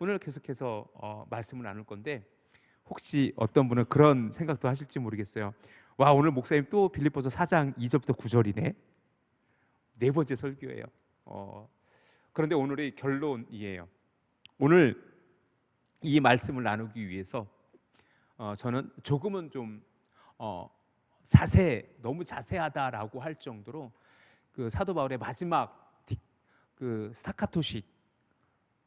오늘 계속해서 말씀을 나눌 건데, 혹시 어떤 분은 그런 생각도 하실지 모르겠어요. 와, 오늘 목사님 또 빌립보서 4장 2절부터 9절이네. 네 번째 설교예요. 그런데 오늘의 결론이에요. 오늘 이 말씀을 나누기 위해서 저는 조금은 좀 너무 자세하다라고 할 정도로 그 사도 바울의 마지막 그 스타카토식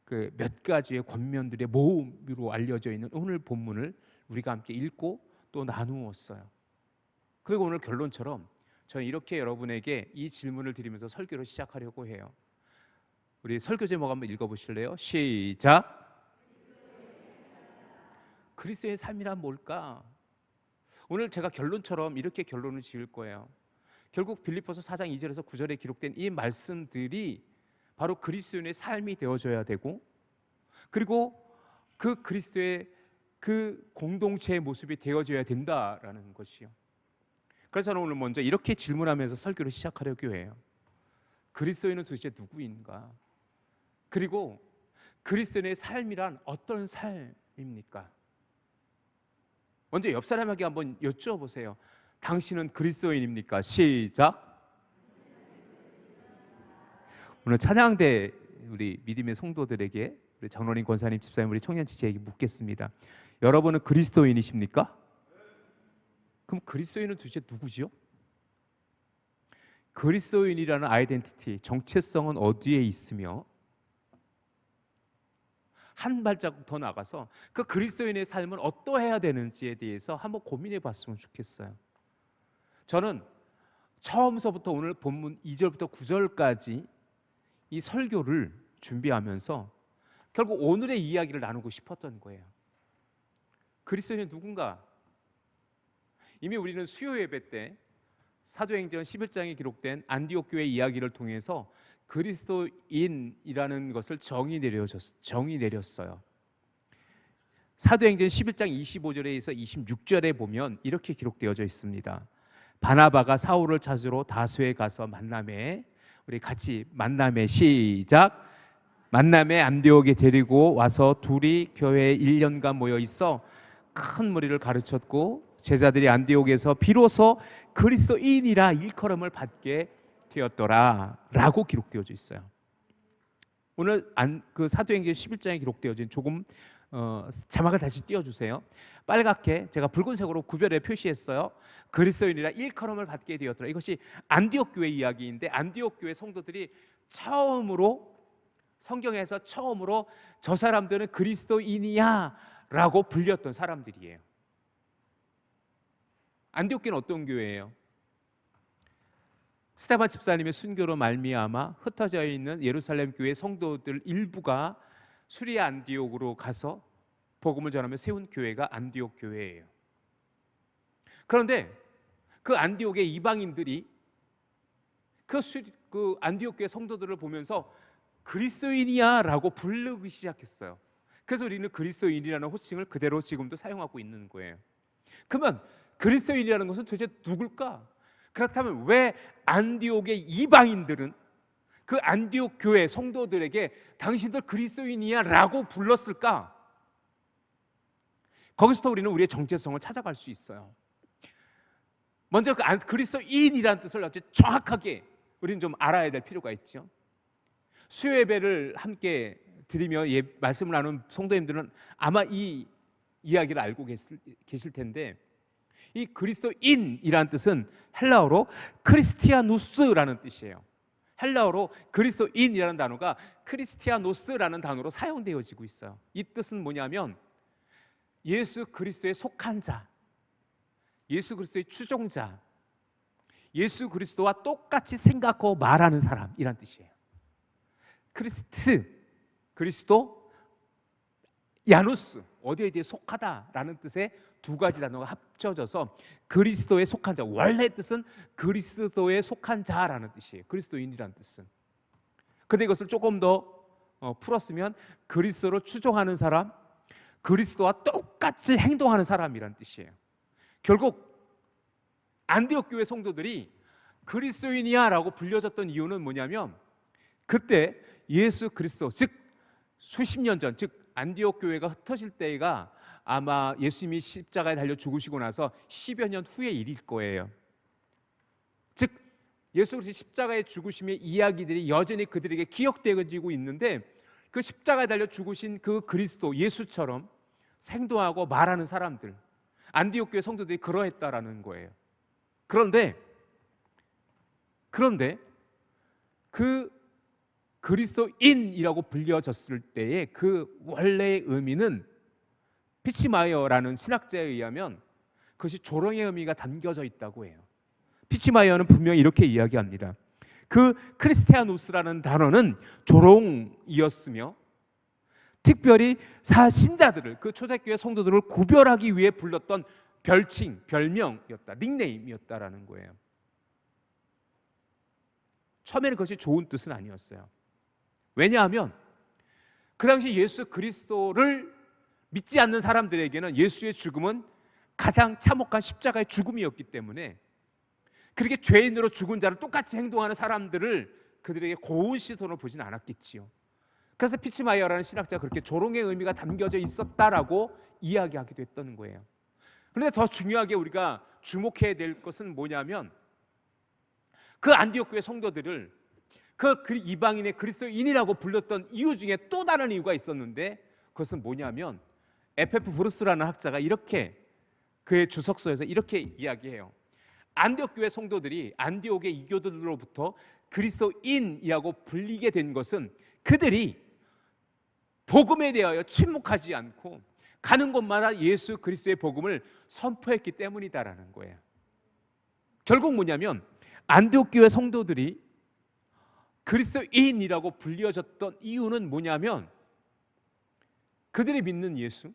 그 몇 가지의 권면들의 모음으로 알려져 있는 오늘 본문을 우리가 함께 읽고 또 나누었어요. 그리고 오늘 결론처럼 저는 이렇게 여러분에게 이 질문을 드리면서 설교를 시작하려고 해요. 우리 설교 제목 한번 읽어보실래요? 시작. 그리스도의 삶이란 뭘까? 오늘 제가 결론처럼 이렇게 결론을 지을 거예요. 결국 빌립보서 4장 2절에서 9절에 기록된 이 말씀들이 바로 그리스도인의 삶이 되어져야 되고, 그리고 그 그리스도의 그 공동체의 모습이 되어져야 된다라는 것이요. 그래서 저는 오늘 먼저 이렇게 질문하면서 설교를 시작하려고 해요. 그리스도인은 도대체 누구인가? 그리고 그리스도인의 삶이란 어떤 삶입니까? 먼저 옆 사람에게 한번 여쭈어보세요. 당신은 그리스도인입니까? 시작. 오늘 찬양대 우리 믿음의 성도들에게, 우리 장로님, 권사님, 집사님, 우리 청년 지체에게 묻겠습니다. 여러분은 그리스도인이십니까? 그럼 그리스도인은 도대체 누구죠? 그리스도인이라는 아이덴티티, 정체성은 어디에 있으며, 한 발자국 더 나가서 그 그리스도인의 삶은 어떠해야 되는지에 대해서 한번 고민해 봤으면 좋겠어요. 저는 처음서부터 오늘 본문 2절부터 9절까지 이 설교를 준비하면서 결국 오늘의 이야기를 나누고 싶었던 거예요. 그리스도인은 누군가? 이미 우리는 수요 예배 때 사도행전 11장에 기록된 안디옥 교회 이야기를 통해서 그리스도인이라는 것을 정의 내렸어요. 사도행전 11장 25절에서 26절에 보면 이렇게 기록되어져 있습니다. 바나바가 사울을 찾으러 다소에 가서 만남에, 우리 같이 만남에 시작. 만남에 안디옥에 데리고 와서 둘이 교회에 1년간 모여 있어 큰 무리를 가르쳤고, 제자들이 안디옥에서 비로소 그리스도인이라 일컬음을 받게 되었더라 라고 기록되어져 있어요. 오늘 그 사도행전 11장에 기록되어진 조금 자막을 다시 띄워주세요. 빨갛게 제가 붉은색으로 구별해 표시했어요. 그리스도인이라 일컬음을 받게 되었더라. 이것이 안디옥 교회 이야기인데, 안디옥 교회 성도들이 성경에서 처음으로 저 사람들은 그리스도인이야 라고 불렸던 사람들이에요. 안디옥 교회는 어떤 교회예요? 스데반 집사님의 순교로 말미암아 흩어져 있는 예루살렘 교회 성도들 일부가 수리아 안디옥으로 가서 복음을 전하며 세운 교회가 안디옥 교회예요. 그런데 그 안디옥의 이방인들이 그 안디옥 교회 성도들을 보면서 그리스도인이야 라고 부르기 시작했어요. 그래서 우리는 그리스도인이라는 호칭을 그대로 지금도 사용하고 있는 거예요. 그러면 그리스도인이라는 것은 도대체 누굴까? 그렇다면 왜 안디옥의 이방인들은 그 안디옥 교회 성도들에게 당신들 그리스도인이야 라고 불렀을까? 거기서부터 우리는 우리의 정체성을 찾아갈 수 있어요. 먼저 그 그리스도인이라는 뜻을 아주 정확하게 우리는 좀 알아야 될 필요가 있죠. 수요 예배를 함께 드리며 말씀을 나눈 성도님들은 아마 이 이야기를 알고 계실 텐데, 이 그리스도인이라는 뜻은 헬라어로 크리스티아누스라는 뜻이에요. 헬라어로 그리스도인이라는 단어가 크리스티아노스라는 단어로 사용되어지고 있어요. 이 뜻은 뭐냐면 예수 그리스도에 속한 자, 예수 그리스도의 추종자, 예수 그리스도와 똑같이 생각하고 말하는 사람이란 뜻이에요. 그리스도, 야누스, 어디에 대해 속하다라는 뜻의 두 가지 단어가 합쳐져서 그리스도에 속한 자, 원래 뜻은 그리스도에 속한 자라는 뜻이에요. 그리스도인이라는 뜻은. 그런데 이것을 조금 더 풀었으면 그리스도로 추종하는 사람, 그리스도와 똑같이 행동하는 사람이라는 뜻이에요. 결국 안디옥 교회 성도들이 그리스도인이야 라고 불려졌던 이유는 뭐냐면, 그때 예수 그리스도, 즉 수십 년 전, 즉 안디옥 교회가 흩어질 때가 아마 예수님이 십자가에 달려 죽으시고 나서 10여 년 후의 일일 거예요. 즉 예수 그리스도의 십자가의 죽으심의 이야기들이 여전히 그들에게 기억되어지고 있는데, 그 십자가에 달려 죽으신 그 그리스도 예수처럼 생동하고 말하는 사람들, 안디옥 교회 성도들이 그러했다라는 거예요. 그런데 그 그리스도인이라고 불려졌을 때의 그 원래의 의미는 피치마이어라는 신학자에 의하면 그것이 조롱의 의미가 담겨져 있다고 해요. 피치마이어는 분명히 이렇게 이야기합니다. 그 크리스티아누스라는 단어는 조롱이었으며, 특별히 신자들을, 그 초대교회 성도들을 구별하기 위해 불렀던 별칭, 별명이었다, 닉네임이었다라는 거예요. 처음에는 그것이 좋은 뜻은 아니었어요. 왜냐하면 그 당시 예수 그리스도를 믿지 않는 사람들에게는 예수의 죽음은 가장 참혹한 십자가의 죽음이었기 때문에, 그렇게 죄인으로 죽은 자를 똑같이 행동하는 사람들을 그들에게 고운 시선으로 보진 않았겠지요. 그래서 피치마이어라는 신학자가 그렇게 조롱의 의미가 담겨져 있었다라고 이야기하기도 했던 거예요. 그런데 더 중요하게 우리가 주목해야 될 것은 뭐냐면, 그 안디옥 교회 성도들을 그 이방인의 그리스도인이라고 불렀던 이유 중에 또 다른 이유가 있었는데, 그것은 뭐냐면 F.F. 브루스라는 학자가 이렇게 그의 주석서에서 이렇게 이야기해요. 안디옥 교회 성도들이 안디옥의 이교도들로부터 그리스도인이라고 불리게 된 것은 그들이 복음에 대하여 침묵하지 않고 가는 곳마다 예수 그리스도의 복음을 선포했기 때문이다라는 거예요. 결국 뭐냐면 안디옥 교회 성도들이 그리스도인이라고 불려졌던 이유는 뭐냐면, 그들이 믿는 예수,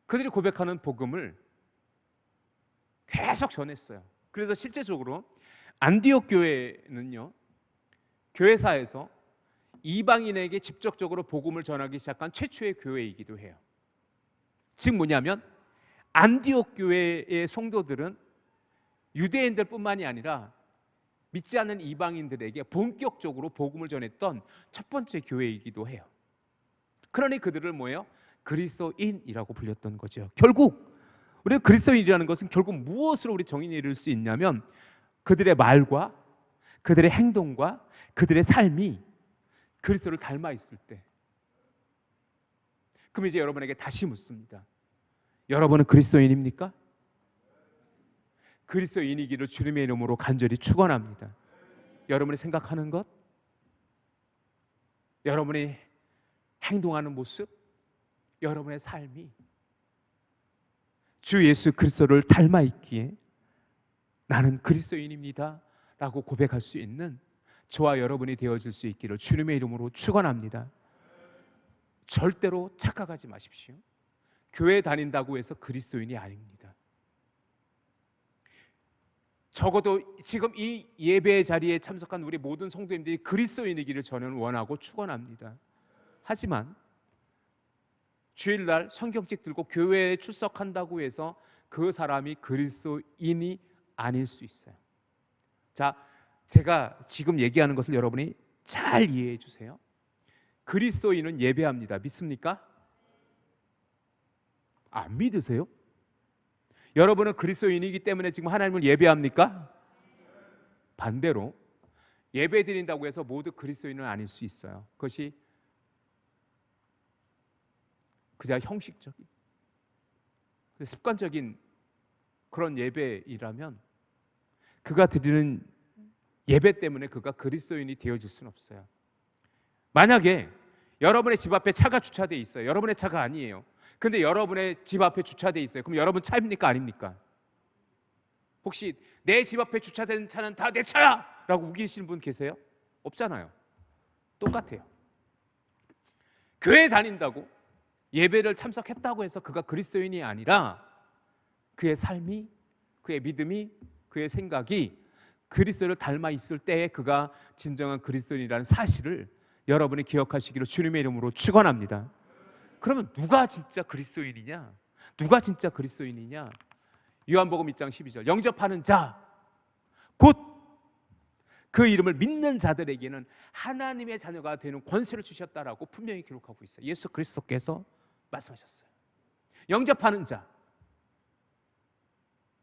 그들이 고백하는 복음을 계속 전했어요. 그래서 실제적으로 안디옥 교회는요, 교회사에서 이방인에게 직접적으로 복음을 전하기 시작한 최초의 교회이기도 해요. 즉 뭐냐면 안디옥 교회의 성도들은 유대인들뿐만이 아니라 믿지 않는 이방인들에게 본격적으로 복음을 전했던 첫 번째 교회이기도 해요. 그러니 그들을 뭐예요? 그리스도인이라고 불렸던 거죠. 결국 우리 그리스도인이라는 것은 결국 무엇으로 우리 정의를 이룰 수 있냐면, 그들의 말과 그들의 행동과 그들의 삶이 그리스도를 닮아 있을 때. 그럼 이제 여러분에게 다시 묻습니다. 여러분은 그리스도인입니까? 그리스도인이기를 주님의 이름으로 간절히 축원합니다. 여러분이 생각하는 것, 여러분이 행동하는 모습, 여러분의 삶이 주 예수 그리스도를 닮아 있기에 나는 그리스도인입니다 라고 고백할 수 있는 저와 여러분이 되어질 수 있기를 주님의 이름으로 축원합니다. 절대로 착각하지 마십시오. 교회 다닌다고 해서 그리스도인이 아닙니다. 적어도 지금 이 예배 자리에 참석한 우리 모든 성도님들이 그리스도인이기를 저는 원하고 축원합니다. 하지만 주일날 성경책 들고 교회에 출석한다고 해서 그 사람이 그리스도인이 아닐 수 있어요. 자, 제가 지금 얘기하는 것을 여러분이 잘 이해해 주세요. 그리스도인은 예배합니다. 믿습니까? 안 믿으세요? 여러분은 그리스도인이기 때문에 지금 하나님을 예배합니까? 반대로 예배 드린다고 해서 모두 그리스도인은 아닐 수 있어요. 그것이 그냥 형식적인, 습관적인 그런 예배이라면 그가 드리는 예배 때문에 그가 그리스도인이 되어질 수는 없어요. 만약에 여러분의 집 앞에 차가 주차되어 있어요. 여러분의 차가 아니에요. 근데 여러분의 집 앞에 주차되어 있어요. 그럼 여러분 차입니까? 아닙니까? 혹시 내 집 앞에 주차된 차는 다 내 차야! 라고 우기시는 분 계세요? 없잖아요. 똑같아요. 교회 다닌다고, 예배를 참석했다고 해서 그가 그리스도인이 아니라 그의 삶이, 그의 믿음이, 그의 생각이 그리스도를 닮아 있을 때에 그가 진정한 그리스도인이라는 사실을 여러분이 기억하시기를 주님의 이름으로 축원합니다. 그러면 누가 진짜 그리스도인이냐? 누가 진짜 그리스도인이냐? 요한복음 1장 12절, 영접하는 자 곧 그 이름을 믿는 자들에게는 하나님의 자녀가 되는 권세를 주셨다라고 분명히 기록하고 있어요. 예수 그리스도께서 말씀하셨어요. 영접하는 자,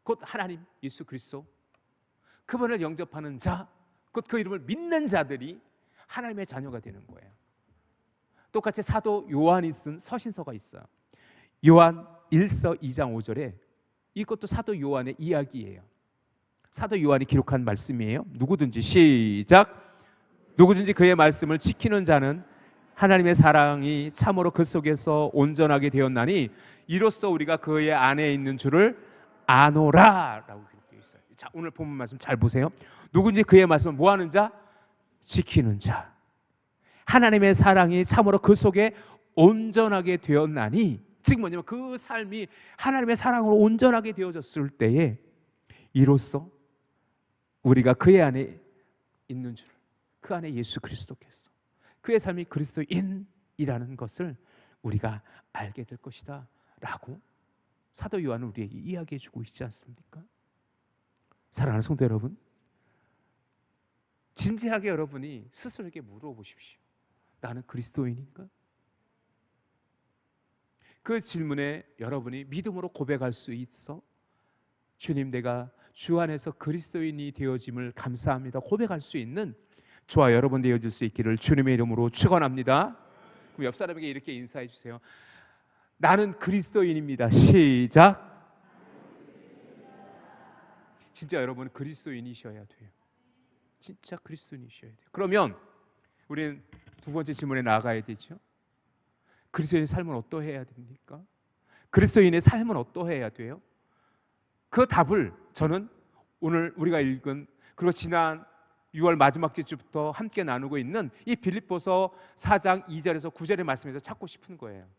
곧 하나님 예수 그리스도, 그분을 영접하는 자, 곧 그 이름을 믿는 자들이 하나님의 자녀가 되는 거예요. 똑같이 사도 요한이 쓴 서신서가 있어요. 요한 1서 2장 5절에, 이것도 사도 요한의 이야기예요. 사도 요한이 기록한 말씀이에요. 누구든지, 시작, 누구든지 그의 말씀을 지키는 자는 하나님의 사랑이 참으로 그 속에서 온전하게 되었나니 이로써 우리가 그의 안에 있는 줄을 아노라 라고 기록되어 있어요. 자, 오늘 본문 말씀 잘 보세요. 누구든지 그의 말씀을 뭐하는 자? 지키는 자. 하나님의 사랑이 참으로 그 속에 온전하게 되었나니, 즉 뭐냐면 그 삶이 하나님의 사랑으로 온전하게 되어졌을 때에 이로써 우리가 그의 안에 있는 줄을, 그 안에 예수 그리스도께서, 그의 삶이 그리스도인이라는 것을 우리가 알게 될 것이다 라고 사도 요한은 우리에게 이야기해 주고 있지 않습니까? 사랑하는 성도 여러분, 진지하게 여러분이 스스로에게 물어보십시오. 나는 그리스도인인가? 그 질문에 여러분이 믿음으로 고백할 수 있어? 주님, 내가 주 안에서 그리스도인이 되어짐을 감사합니다, 고백할 수 있는 저와 여러분 되어질 수 있기를 주님의 이름으로 축원합니다. 그럼 옆 사람에게 이렇게 인사해 주세요. 나는 그리스도인입니다. 시작. 진짜 여러분은 그리스도인이셔야 돼요. 진짜 그리스도인이셔야 돼요. 그러면 우리는 두 번째 질문에 나아가야 되죠. 그리스도인의 삶은 어떠해야 됩니까? 그리스도인의 삶은 어떠해야 돼요? 그 답을 저는 오늘 우리가 읽은, 그리고 지난 6월 마지막 주부터 함께 나누고 있는 이 빌립보서 4장 2절에서 9절의 말씀에서 찾고 싶은 거예요.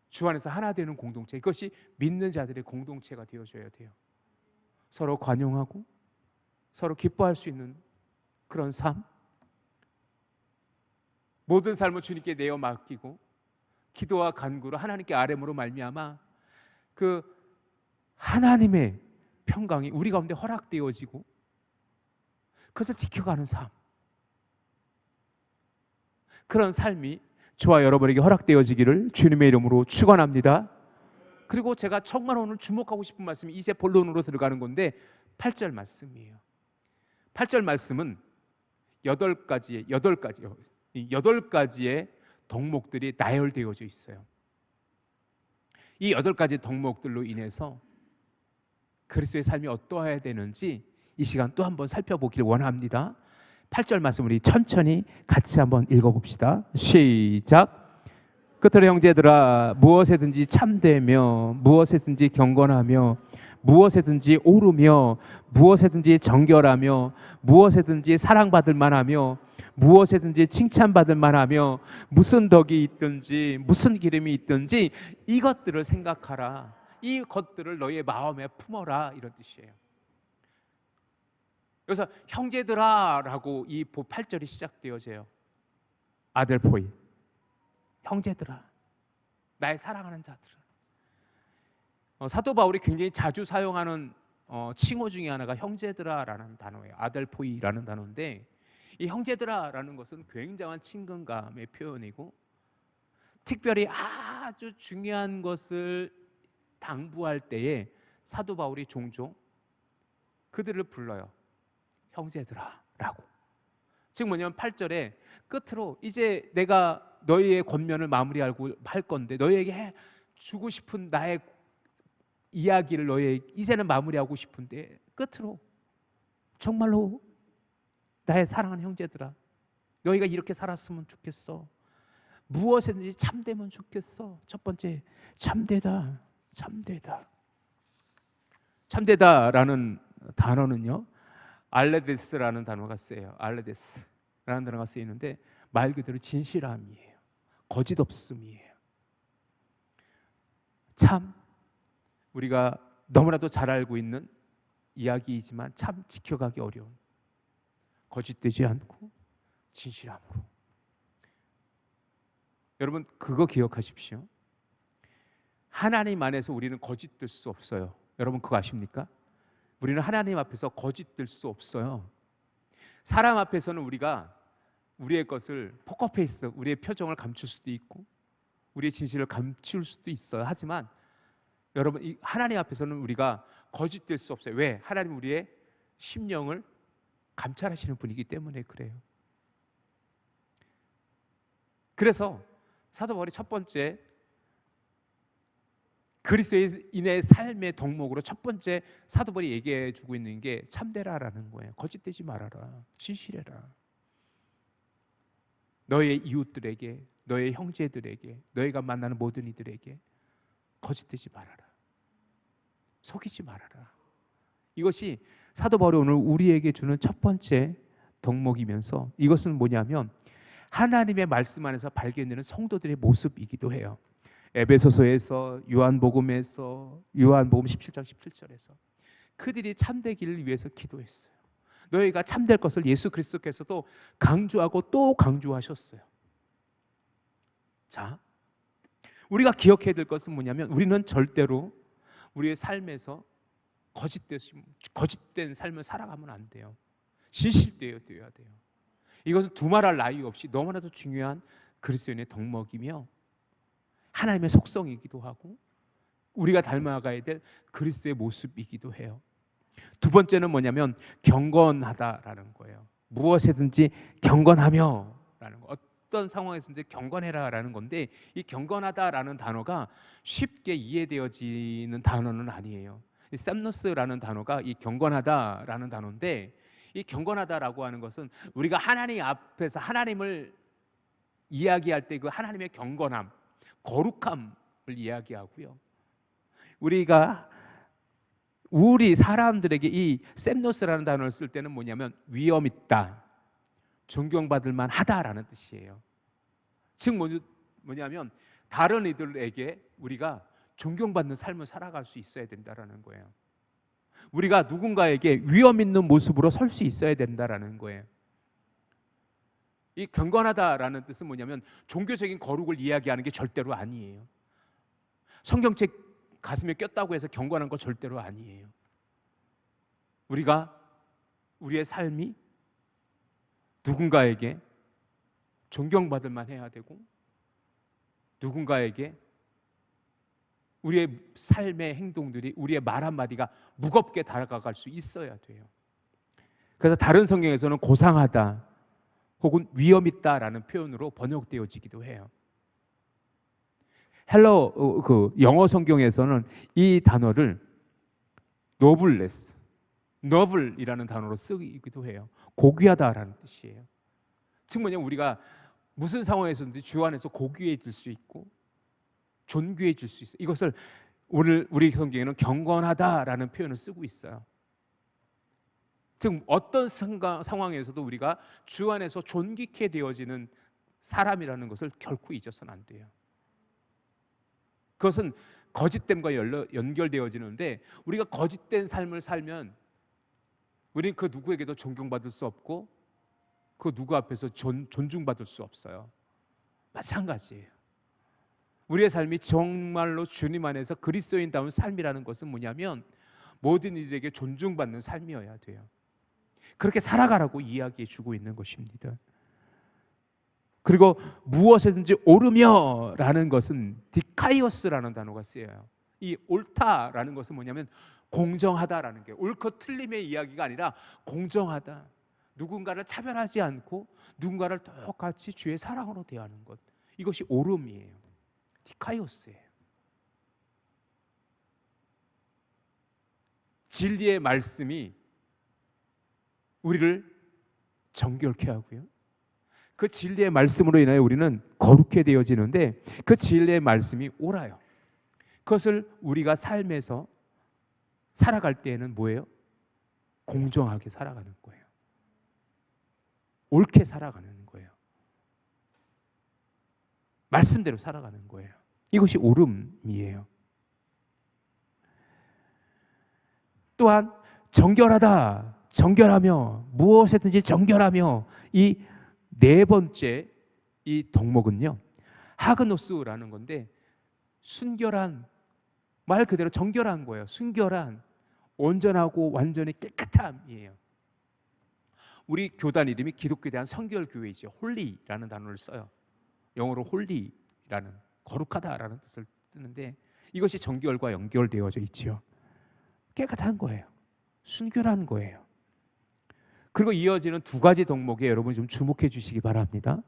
주 안에서 하나 되는 공동체, 이것이 믿는 자들의 공동체가 되어줘야 돼요. 서로 관용하고 서로 기뻐할 수 있는 그런 삶, 모든 삶을 주님께 내어 맡기고 기도와 간구로 하나님께 아뢰므로 말미암아 그 하나님의 평강이 우리 가운데 허락되어지고 그것을 지켜가는 삶, 그런 삶이 저와 여러분에게 허락되어지기를 주님의 이름으로 축원합니다. 그리고 제가 정말 오늘 주목하고 싶은 말씀이 이제 본론으로 들어가는 건데 8절 말씀이에요. 8절 말씀은 8가지의 덕목들이 나열되어져 있어요. 이 8가지 덕목들로 인해서 그리스도의 삶이 어떠해야 되는지 이 시간 또 한번 살펴보길 원합니다. 8절 말씀 우리 천천히 같이 한번 읽어봅시다. 시작. 끝으로 형제들아, 무엇에든지 참되며 무엇에든지 경건하며 무엇에든지 옳으며 무엇에든지 정결하며 무엇에든지 사랑받을 만하며 무엇에든지 칭찬받을 만하며 무슨 덕이 있든지 무슨 기름이 있든지 이것들을 생각하라. 이것들을 너희의 마음에 품어라, 이런 뜻이에요. 그래서 형제들아 라고 이 8절이 시작되어져요. 아델포이, 형제들아, 나의 사랑하는 자들아. 사도 바울이 굉장히 자주 사용하는 칭호 중에 하나가 형제들아라는 단어예요. 아델포이라는 단어인데 이 형제들아라는 것은 굉장한 친근감의 표현이고 특별히 아주 중요한 것을 당부할 때에 사도 바울이 종종 그들을 불러요. 형제들아라고. 즉 뭐냐면 8절에 끝으로 이제 내가 너희의 권면을 마무리하고 할 건데 너희에게 주고 싶은 나의 이야기를 너희에게 이제는 마무리하고 싶은데 끝으로 정말로 나의 사랑하는 형제들아, 너희가 이렇게 살았으면 좋겠어. 무엇이든지 참되면 좋겠어. 첫 번째, 참되다. 참되다. 참되다라는 단어는요, 알레데스라는 단어가 쓰여요. 알레데스라는 단어가 쓰이는데 말 그대로 진실함이에요. 거짓 없음이에요. 참, 우리가 너무나도 잘 알고 있는 이야기이지만 참 지켜가기 어려운, 거짓되지 않고 진실함으로. 여러분 그거 기억하십시오. 하나님 안에서 우리는 거짓될 수 없어요. 여러분 그거 아십니까? 우리는 하나님 앞에서 거짓될 수 없어요. 사람 앞에서는 우리가 우리의 것을 포커페이스, 우리의 표정을 감출 수도 있고 우리의 진실을 감출 수도 있어요. 하지만 여러분, 이 하나님 앞에서는 우리가 거짓될 수 없어요. 왜? 하나님 우리의 심령을 감찰하시는 분이기 때문에 그래요. 그래서 사도 바울이 첫 번째 그리스도인의 삶의 덕목으로 첫 번째 사도 바울이 얘기해 주고 있는 게 참되라라는 거예요. 거짓되지 말아라. 진실해라. 너의 이웃들에게, 너의 형제들에게, 너희가 만나는 모든 이들에게 거짓되지 말아라. 속이지 말아라. 이것이 사도 바울이 오늘 우리에게 주는 첫 번째 덕목이면서 이것은 뭐냐면 하나님의 말씀 안에서 발견되는 성도들의 모습이기도 해요. 에베소서에서, 요한복음 17장 17절에서 그들이 참되기를 위해서 기도했어요. 너희가 참될 것을 예수 그리스도께서도 강조하고 또 강조하셨어요. 자, 우리가 기억해야 될 것은 뭐냐면 우리는 절대로 우리의 삶에서 거짓된 삶을 살아가면 안 돼요. 진실되어야 돼요. 이것은 두말할 나위 없이 너무나도 중요한 그리스도인의 덕목이며 하나님의 속성이기도 하고 우리가 닮아가야 될 그리스도의 모습이기도 해요. 두 번째는 뭐냐면 경건하다라는 거예요. 무엇이든지 경건하며 라는 거. 어떤 상황에서든지 경건해라라는 건데 이 경건하다라는 단어가 쉽게 이해되어지는 단어는 아니에요. 이 샘노스라는 단어가 이 경건하다라는 단어인데 이 경건하다라고 하는 것은 우리가 하나님 앞에서 하나님을 이야기할 때 그 하나님의 경건함, 거룩함을 이야기하고요. 우리 사람들에게 이 샘노스라는 단어를 쓸 때는 뭐냐면 위엄 있다, 존경받을 만하다라는 뜻이에요. 즉 뭐냐면 다른 이들에게 우리가 존경받는 삶을 살아갈 수 있어야 된다라는 거예요. 우리가 누군가에게 위엄 있는 모습으로 설 수 있어야 된다라는 거예요. 이 경건하다라는 뜻은 뭐냐면 종교적인 거룩을 이야기하는 게 절대로 아니에요. 성경책 가슴에 꼈다고 해서 경건한 거 절대로 아니에요. 우리의 삶이 누군가에게 존경받을 만해야 되고 누군가에게 우리의 삶의 행동들이 우리의 말 한마디가 무겁게 다가갈 수 있어야 돼요. 그래서 다른 성경에서는 고상하다 혹은 위엄 있다라는 표현으로 번역되어지기도 해요. 영어 성경에서는 이 단어를 noble 이라는 단어로 쓰기도 해요. 고귀하다라는 뜻이에요. 즉 뭐냐면 우리가 무슨 상황에서든지 주 안에서 고귀해질 수 있고 존귀해질 수 있어요. 이것을 오늘 우리 성경에는 경건하다라는 표현을 쓰고 있어요. 즉 어떤 상황에서도 우리가 주 안에서 존귀케 되어지는 사람이라는 것을 결코 잊어서는 안 돼요. 그것은 거짓됨과 연결되어지는데 우리가 거짓된 삶을 살면 우리는 그 누구에게도 존경받을 수 없고 그 누구 앞에서 존중받을 수 없어요. 마찬가지예요. 우리의 삶이 정말로 주님 안에서 그리스도인다운 삶이라는 것은 뭐냐면 모든 이들에게 존중받는 삶이어야 돼요. 그렇게 살아가라고 이야기해 주고 있는 것입니다. 그리고 무엇에든지 오르며 라는 것은 디카이오스라는 단어가 쓰여요. 이 옳다라는 것은 뭐냐면 공정하다라는 게 옳고 틀림의 이야기가 아니라 공정하다. 누군가를 차별하지 않고 누군가를 똑같이 주의 사랑으로 대하는 것. 이것이 옳음이에요. 디카이오스예요. 진리의 말씀이 우리를 정결케 하고요. 그 진리의 말씀으로 인하여 우리는 거룩해 되어지는데 그 진리의 말씀이 옳아요. 그것을 우리가 삶에서 살아갈 때에는 뭐예요? 공정하게 살아가는 거예요. 옳게 살아가는 거예요. 말씀대로 살아가는 거예요. 이것이 옳음이에요. 또한 정결하며 무엇에든지 정결하며 이 네 번째 이 덕목은요 하그노스라는 건데 순결한, 말 그대로 정결한 거예요. 순결한, 온전하고 완전히 깨끗함이에요. 우리 교단 이름이 기독교에 대한 성결교회이죠. 홀리라는 단어를 써요. 영어로 홀리라는, 거룩하다라는 뜻을 쓰는데 이것이 정결과 연결되어져 있죠. 깨끗한 거예요. 순결한 거예요. 그리고 이어지는 두 가지 덕목에 여러분 좀 주목해 주시기 바랍니다.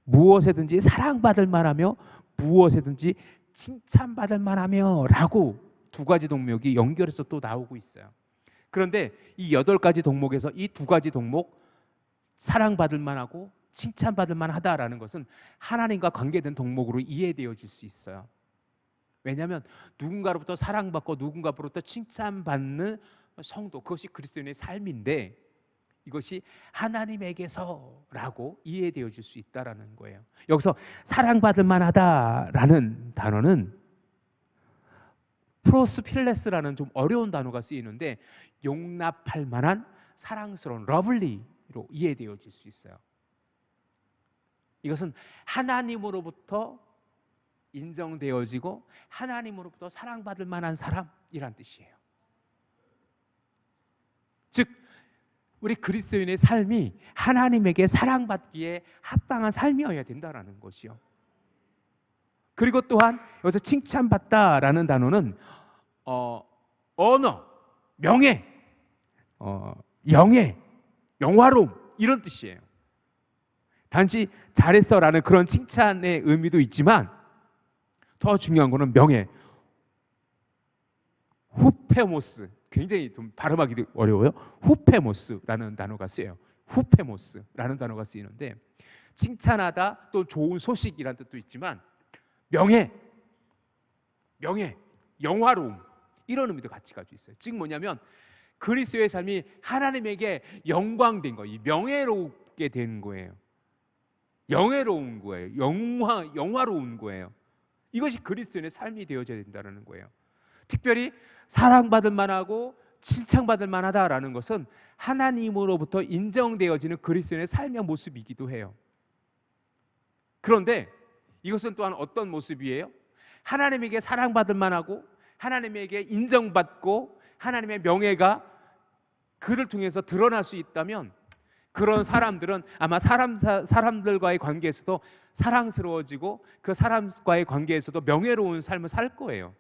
무엇에든지 사랑받을 만하며 무엇에든지 칭찬받을 만하며 라고 두 가지 덕목이 연결해서 또 나오고 있어요. 그런데 이 8가지 덕목에서 이 두 가지 덕목, 사랑받을 만하고 칭찬받을 만하다라는 것은 하나님과 관계된 덕목으로 이해되어질 수 있어요. 왜냐하면 누군가로부터 사랑받고 누군가로부터 칭찬받는 성도, 그것이 그리스도인의 삶인데 이것이 하나님에게서라고 이해되어질 수 있다라는 거예요. 여기서 사랑받을 만하다라는 단어는 프로스필레스라는 좀 어려운 단어가 쓰이는데 용납할 만한 사랑스러운 러블리로 이해되어질 수 있어요. 이것은 하나님으로부터 인정되어지고 하나님으로부터 사랑받을 만한 사람이란 뜻이에요. 즉 우리 그리스도인의 삶이 하나님에게 사랑받기에 합당한 삶이어야 된다는 것이요. 그리고 또한 여기서 칭찬받다라는 단어는 언어, 명예, 영예, 영화로움 이런 뜻이에요. 단지 잘했어라는 그런 칭찬의 의미도 있지만 더 중요한 거는 명예, 후페모스, 굉장히 좀 발음하기도 어려워요. 후페모스라는 단어가 쓰여요. 후페모스라는 단어가 쓰이는데 칭찬하다, 또 좋은 소식이라는 뜻도 있지만 명예, 영화로움 이런 의미도 같이 가지고 있어요. 즉 뭐냐면 그리스도의 삶이 하나님에게 영광된 거, 이 명예롭게 된 거예요. 영예로운 거예요. 영화로운 거예요. 이것이 그리스도인의 삶이 되어져야 된다는 거예요. 특별히 사랑받을 만하고 칭찬받을 만하다라는 것은 하나님으로부터 인정되어지는 그리스도인의 삶의 모습이기도 해요. 그런데 이것은 또한 어떤 모습이에요? 하나님에게 사랑받을 만하고 하나님에게 인정받고 하나님의 명예가 그를 통해서 드러날 수 있다면 그런 사람들은 아마 사람들과의 관계에서도 사랑스러워지고 그 사람과의 관계에서도 명예로운 삶을 살 거예요.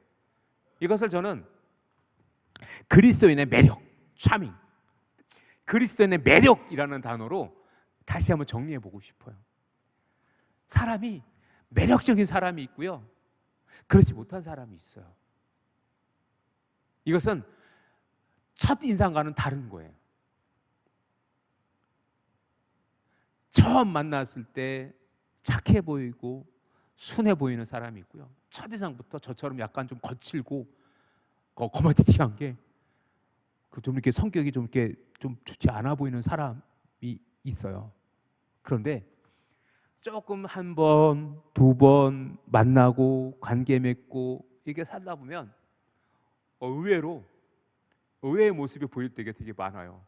이것을 저는 그리스도인의 매력, 차밍, 그리스도인의 매력이라는 단어로 다시 한번 정리해 보고 싶어요. 사람이 매력적인 사람이 있고요, 그렇지 못한 사람이 있어요. 이것은 첫 인상과는 다른 거예요. 처음 만났을 때 착해 보이고 순해 보이는 사람이 있고요, 첫 인상부터 저처럼 약간 좀 거칠고 거머디티한 게 좀 이렇게 성격이 좀 이렇게 좀 좋지 않아 보이는 사람이 있어요. 그런데 조금 한 번, 두 번 만나고 관계 맺고 이렇게 살다 보면 의외로 의외의 모습이 보일 때가 되게 많아요.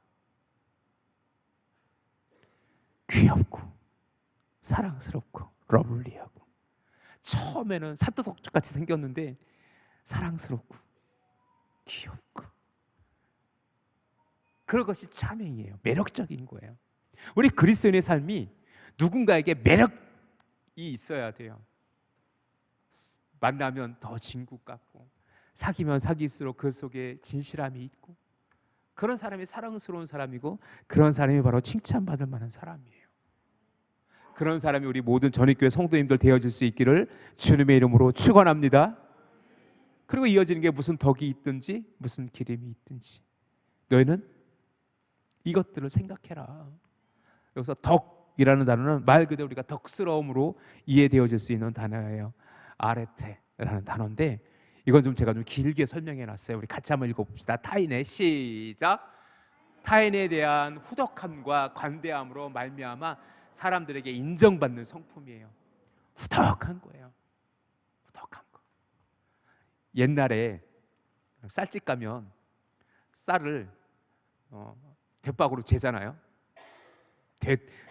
귀엽고 사랑스럽고 러블리하고 처음에는 사또독같이 생겼는데 사랑스럽고 귀엽고 그런 것이 차명이에요. 매력적인 거예요. 우리 그리스도인의 삶이 누군가에게 매력이 있어야 돼요. 만나면 더 친구 같고 사귀면 사귈수록 그 속에 진실함이 있고 그런 사람이 사랑스러운 사람이고 그런 사람이 바로 칭찬받을 만한 사람이에요. 그런 사람이 우리 모든 전입교회 성도님들 되어질 수 있기를 주님의 이름으로 축원합니다. 그리고 이어지는 게 무슨 덕이 있든지 무슨 기름이 있든지 너희는 이것들을 생각해라. 여기서 덕이라는 단어는 말 그대로 우리가 덕스러움으로 이해되어질 수 있는 단어예요. 아레테라는 단어인데 이건 좀 제가 좀 길게 설명해 놨어요. 우리 같이 한번 읽어봅시다. 타인의 시작. 타인에 대한 후덕함과 관대함으로 말미암아 사람들에게 인정받는 성품이에요. 후덕한 거예요. 후덕한 거. 옛날에 쌀집 가면 쌀을 대박으로 재잖아요.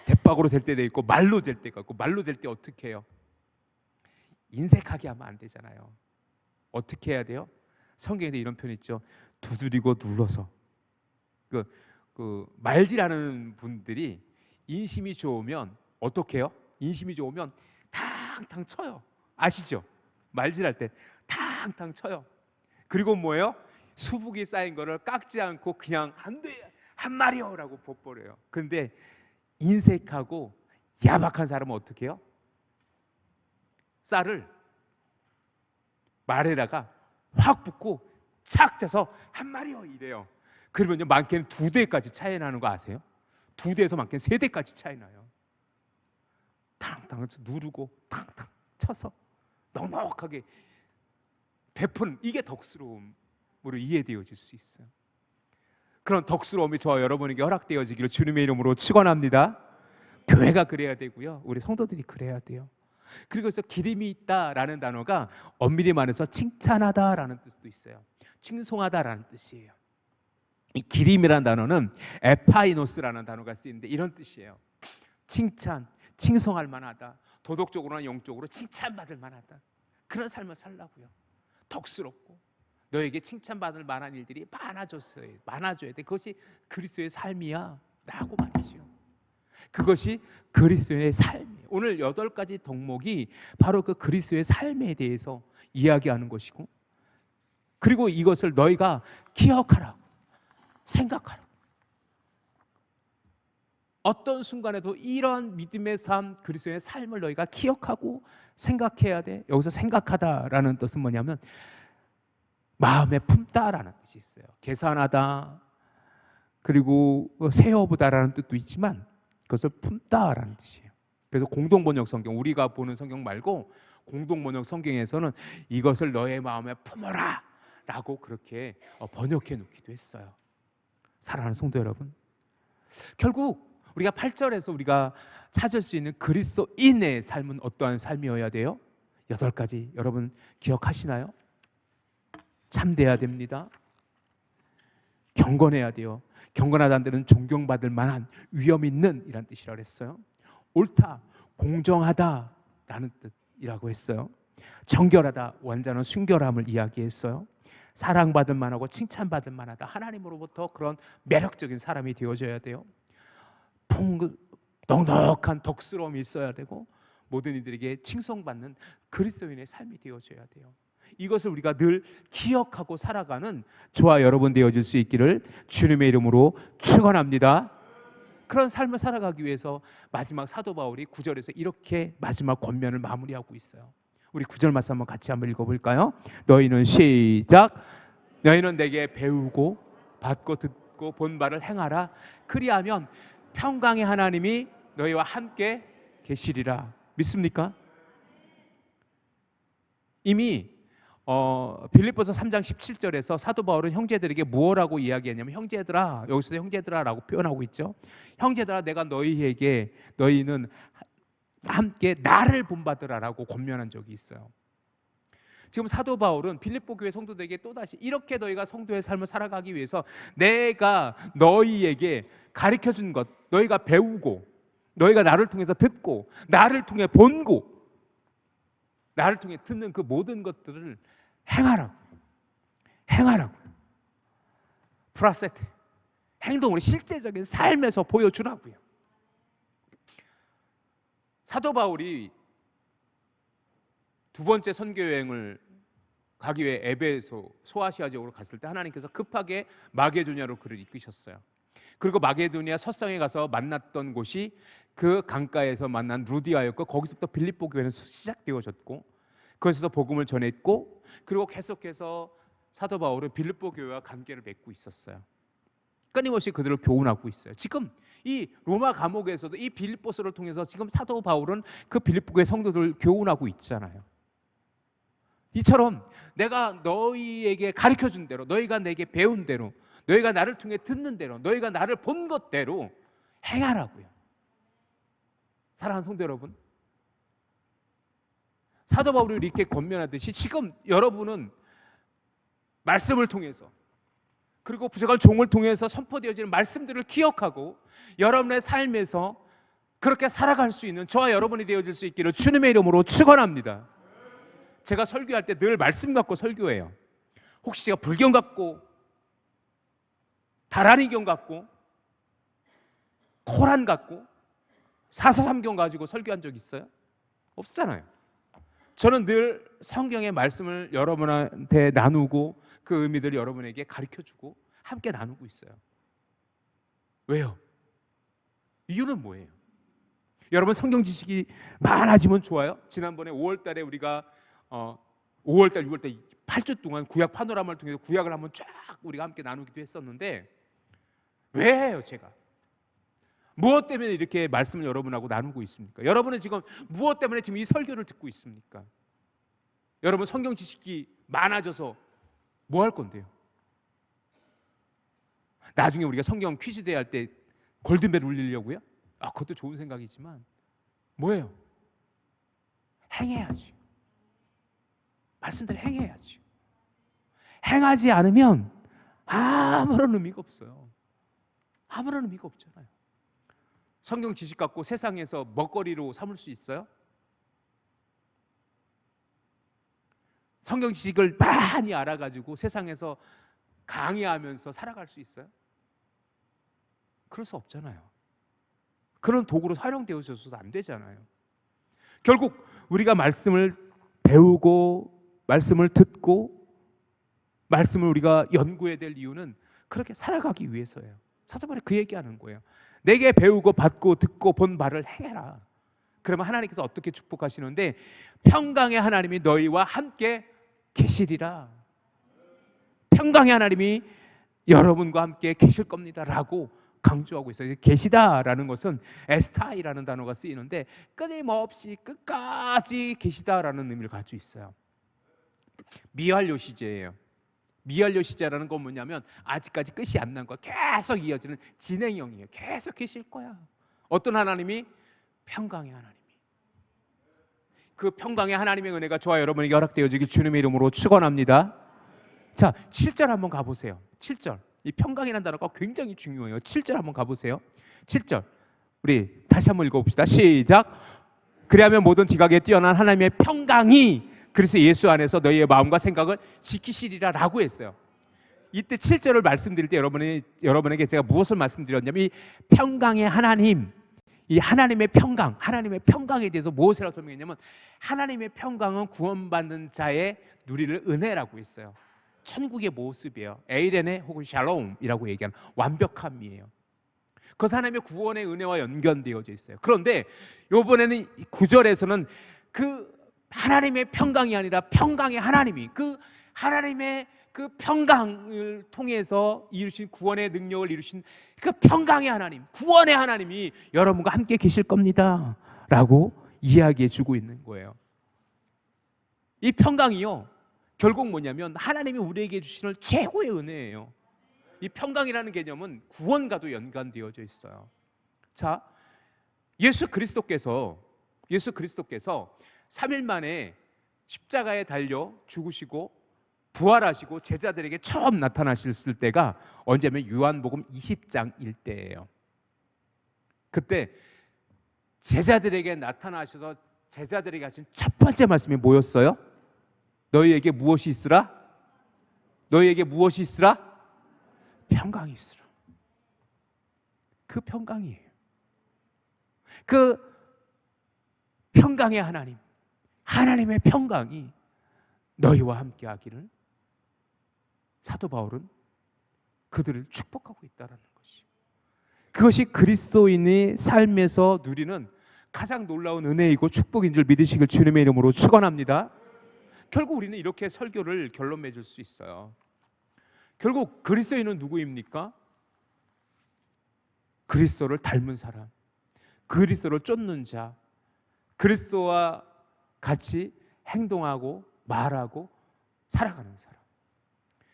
대박으로 될 때도 있고 말로 될 때가 있고, 말로 될 때 어떻게 해요? 인색하게 하면 안 되잖아요. 어떻게 해야 돼요? 성경에도 이런 표현 있죠. 두드리고 눌러서 그 말질하는 분들이 인심이 좋으면 어떻게 해요? 인심이 좋으면 탕탕 쳐요. 아시죠? 말질할 때 탕탕 쳐요. 그리고 뭐예요? 수북이 쌓인 거를 깎지 않고 그냥 안 돼, 한 마리요라고 벗버려요. 근데 인색하고 야박한 사람은 어떻게 해요? 쌀을 말에다가 확 붓고 착 짜서 한 마리요 이래요. 그러면요 많게는 2대까지 차이 나는 거 아세요? 2대에서 많게는 3대까지 차이 나요. 탕탕 누르고 탕탕 쳐서 넉넉하게 베푸는, 이게 덕스러움으로 이해되어질 수 있어요. 그런 덕스러움이 저와 여러분에게 허락되어지기를 주님의 이름으로 축원합니다. 교회가 그래야 되고요, 우리 성도들이 그래야 돼요. 그리고 그래서 기름이 있다라는 단어가 엄밀히 말해서 칭찬하다라는 뜻도 있어요. 칭송하다라는 뜻이에요. 이 기림이라는 단어는 에파이노스라는 단어가 쓰이는데 이런 뜻이에요. 칭찬, 칭송할 만하다. 도덕적으로나 영적으로 칭찬받을 만하다. 그런 삶을 살라고요. 덕스럽고 너에게 칭찬받을 만한 일들이 많아져야 돼. 그것이 그리스도의 삶이야 라고 말이죠. 그것이 그리스도의 삶이에요. 오늘 8가지 덕목이 바로 그 그리스도의 삶에 대해서 이야기하는 것이고, 그리고 이것을 너희가 기억하라고, 생각하라고. 어떤 순간에도 이런 믿음의 삶, 그리스도의 삶을 너희가 기억하고 생각해야 돼. 여기서 생각하다라는 뜻은 뭐냐면 마음에 품다라는 뜻이 있어요. 계산하다, 그리고 세어보다라는 뜻도 있지만 그것을 품다라는 뜻이에요. 그래서 공동번역 성경, 우리가 보는 성경 말고 공동번역 성경에서는 이것을 너의 마음에 품어라 라고 그렇게 번역해 놓기도 했어요. 사랑하는 성도 여러분, 결국 우리가 8절에서 우리가 찾을 수 있는 그리스도인의 삶은 어떠한 삶이어야 돼요? 8가지 여러분 기억하시나요? 참돼야 됩니다. 경건해야 돼요. 경건하다는 데는 존경받을 만한 위험 있는 이란 뜻이라고 했어요. 옳다, 공정하다라는 뜻이라고 했어요. 정결하다, 완전한 순결함을 이야기했어요. 사랑받을 만하고 칭찬받을 만하다, 하나님으로부터 그런 매력적인 사람이 되어져야 돼요. 넉넉한 덕스러움이 있어야 되고 모든 이들에게 칭송받는 그리스도인의 삶이 되어져야 돼요. 이것을 우리가 늘 기억하고 살아가는 저와 여러분 되어질 수 있기를 주님의 이름으로 축원합니다. 그런 삶을 살아가기 위해서 마지막 사도 바울이 9절에서 이렇게 마지막 권면을 마무리하고 있어요. 우리 9절 말씀 한번 같이 한번 읽어볼까요? 너희는 시작. 너희는 내게 배우고 받고 듣고 본 바를 행하라. 그리하면 평강의 하나님이 너희와 함께 계시리라. 믿습니까? 이미 빌립보서 3장 17절에서 사도 바울은 형제들에게 무엇라고 이야기했냐면, 형제들아, 여기서 형제들아라고 표현하고 있죠. 형제들아, 내가 너희는 함께 나를 본받으라라고 권면한 적이 있어요. 지금 사도 바울은 빌립보 교회 성도들에게 또다시 이렇게 너희가 성도의 삶을 살아가기 위해서 내가 너희에게 가르쳐준 것, 너희가 배우고 너희가 나를 통해서 듣고 나를 통해 본고 나를 통해 듣는 그 모든 것들을 행하라고. 프라세트, 행동으로 실제적인 삶에서 보여주라고요. 사도 바울이 2번째 선교 여행을 가기 위해 에베소 소아시아 지역으로 갔을 때 하나님께서 급하게 마게도냐로 그를 이끄셨어요. 그리고 마게도냐 서성에 가서 만났던 곳이 그 강가에서 만난 루디아였고, 거기서부터 빌립보 교회는 시작되어졌고 그것에서 복음을 전했고, 그리고 계속해서 사도 바울은 빌립보 교회와 관계를 맺고 있었어요. 끊임없이 그들을 교훈하고 있어요. 지금 이 로마 감옥에서도 이 빌립보서를 통해서 지금 사도 바울은 그 빌립보 교회 성도들을 교훈하고 있잖아요. 이처럼 내가 너희에게 가르쳐준 대로, 너희가 내게 배운 대로, 너희가 나를 통해 듣는 대로, 너희가 나를 본 것대로 행하라고요. 사랑하는 성도 여러분, 사도 바울이 이렇게 권면하듯이 지금 여러분은 말씀을 통해서, 그리고 부족한 종을 통해서 선포되어지는 말씀들을 기억하고 여러분의 삶에서 그렇게 살아갈 수 있는 저와 여러분이 되어질 수 있기를 주님의 이름으로 축원합니다. 제가 설교할 때 늘 말씀 갖고 설교해요. 혹시 제가 불경 갖고 다란이경 갖고 코란 갖고 사사삼경 가지고 설교한 적 있어요? 없잖아요. 저는 늘 성경의 말씀을 여러분한테 나누고 그 의미들을 여러분에게 가르쳐주고 함께 나누고 있어요. 왜요? 이유는 뭐예요? 여러분 성경 지식이 많아지면 좋아요. 지난번에 5월 달에 우리가 5월 달, 6월 달 8주 동안 구약 파노라마를 통해서 구약을 한번 쫙 우리가 함께 나누기도 했었는데 왜 해요 제가? 무엇 때문에 이렇게 말씀을 여러분하고 나누고 있습니까? 여러분은 지금 무엇 때문에 지금 이 설교를 듣고 있습니까? 여러분 성경 지식이 많아져서 뭐 할 건데요? 나중에 우리가 성경 퀴즈 대회 할 때 골든벨 울리려고요? 그것도 좋은 생각이지만 뭐예요? 행해야지. 말씀대로 행해야지. 행하지 않으면 아무런 의미가 없어요. 아무런 의미가 없잖아요. 성경 지식 갖고 세상에서 먹거리로 삼을 수 있어요? 성경 지식을 많이 알아가지고 세상에서 강의하면서 살아갈 수 있어요? 그럴 수 없잖아요. 그런 도구로 활용되어져서도 안 되잖아요. 결국 우리가 말씀을 배우고 말씀을 듣고 말씀을 우리가 연구해야 될 이유는 그렇게 살아가기 위해서예요. 사도 바울이 그 얘기하는 거예요. 내게 배우고 받고 듣고 본 바를 행해라. 그러면 하나님께서 어떻게 축복하시는데 평강의 하나님이 너희와 함께 계시리라. 평강의 하나님이 여러분과 함께 계실 겁니다 라고 강조하고 있어요. 계시다라는 것은 에스타이라는 단어가 쓰이는데 끊임없이 끝까지 계시다라는 의미를 가지고 있어요. 미완료 시제예요. 미완료 시제라는 건 뭐냐면 아직까지 끝이 안 난 거야. 계속 이어지는 진행형이에요. 계속 계실 거야. 어떤 하나님이? 평강의 하나님이. 그 평강의 하나님의 은혜가 저와 여러분에게 허락되어지길 주님의 이름으로 축원합니다. 자, 7절 한번 가보세요. 7절. 이 평강이라는 단어가 굉장히 중요해요. 7절 한번 가보세요. 7절 우리 다시 한번 읽어봅시다. 시작. 그리하면 모든 지각에 뛰어난 하나님의 평강이 그래서 예수 안에서 너희의 마음과 생각을 지키시리라 라고 했어요. 이때 7절을 말씀드릴 때 여러분에게 제가 무엇을 말씀드렸냐면 이 평강의 하나님, 이 하나님의 평강, 하나님의 평강에 대해서 무엇이라고 설명했냐면 하나님의 평강은 구원받는 자의 누리를 은혜라고 했어요. 천국의 모습이에요. 에이레네 혹은 샬롬이라고 얘기하는 완벽함이에요. 그것은 하나님의 구원의 은혜와 연결되어져 있어요. 그런데 이번에는 9절에서는 그 하나님의 평강이 아니라 평강의 하나님이 그 하나님의 그 평강을 통해서 이루신 구원의 능력을 이루신 그 평강의 하나님, 구원의 하나님이 여러분과 함께 계실 겁니다 라고 이야기해 주고 있는 거예요. 이 평강이요 결국 뭐냐면 하나님이 우리에게 주시는 최고의 은혜예요. 이 평강이라는 개념은 구원과도 연관되어져 있어요. 자, 예수 그리스도께서 3일 만에 십자가에 달려 죽으시고 부활하시고 제자들에게 처음 나타나셨을 때가 언제면 요한복음 20장일 때예요. 그때 제자들에게 나타나셔서 제자들에게 하신 첫 번째 말씀이 뭐였어요? 너희에게 무엇이 있으라? 너희에게 무엇이 있으라? 평강이 있으라. 그 평강이에요. 그 평강의 하나님, 하나님의 평강이 너희와 함께 하기를 사도 바울은 그들을 축복하고 있다는 것이, 그것이 그리스도인의 삶에서 누리는 가장 놀라운 은혜이고 축복인 줄 믿으시길 주님의 이름으로 축원합니다. 결국 우리는 이렇게 설교를 결론 맺을 수 있어요. 결국 그리스도인은 누구입니까? 그리스도를 닮은 사람, 그리스도를 쫓는 자, 그리스도와 같이 행동하고 말하고 살아가는 사람.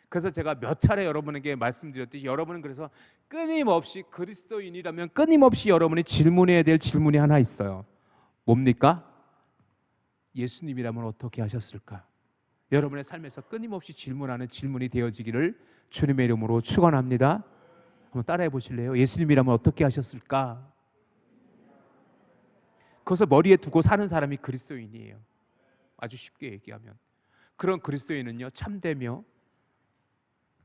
그래서 제가 몇 차례 여러분에게 말씀드렸듯이 여러분은 그래서 끊임없이 그리스도인이라면 끊임없이 여러분이 질문해야 될 질문이 하나 있어요. 뭡니까? 예수님이라면 어떻게 하셨을까? 여러분의 삶에서 끊임없이 질문하는 질문이 되어지기를 주님의 이름으로 축원합니다. 한번 따라해 보실래요? 예수님이라면 어떻게 하셨을까? 그것을 머리에 두고 사는 사람이 그리스도인이에요. 아주 쉽게 얘기하면 그런 그리스도인은요 참되며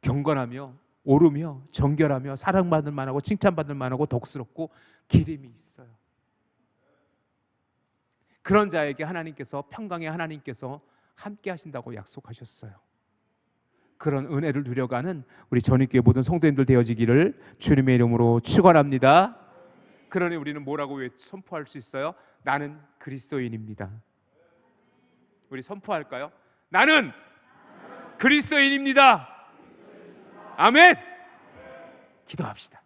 경건하며 오르며 정결하며 사랑받을 만하고 칭찬받을 만하고 덕스럽고 기름이 있어요. 그런 자에게 하나님께서 평강의 하나님께서 함께 하신다고 약속하셨어요. 그런 은혜를 누려가는 우리 전익교회 모든 성도님들 되어지기를 주님의 이름으로 축원합니다. 그러니 우리는 뭐라고 선포할 수 있어요? 나는 그리스도인입니다. 우리 선포할까요? 나는 그리스도인입니다. 아멘. 기도합시다.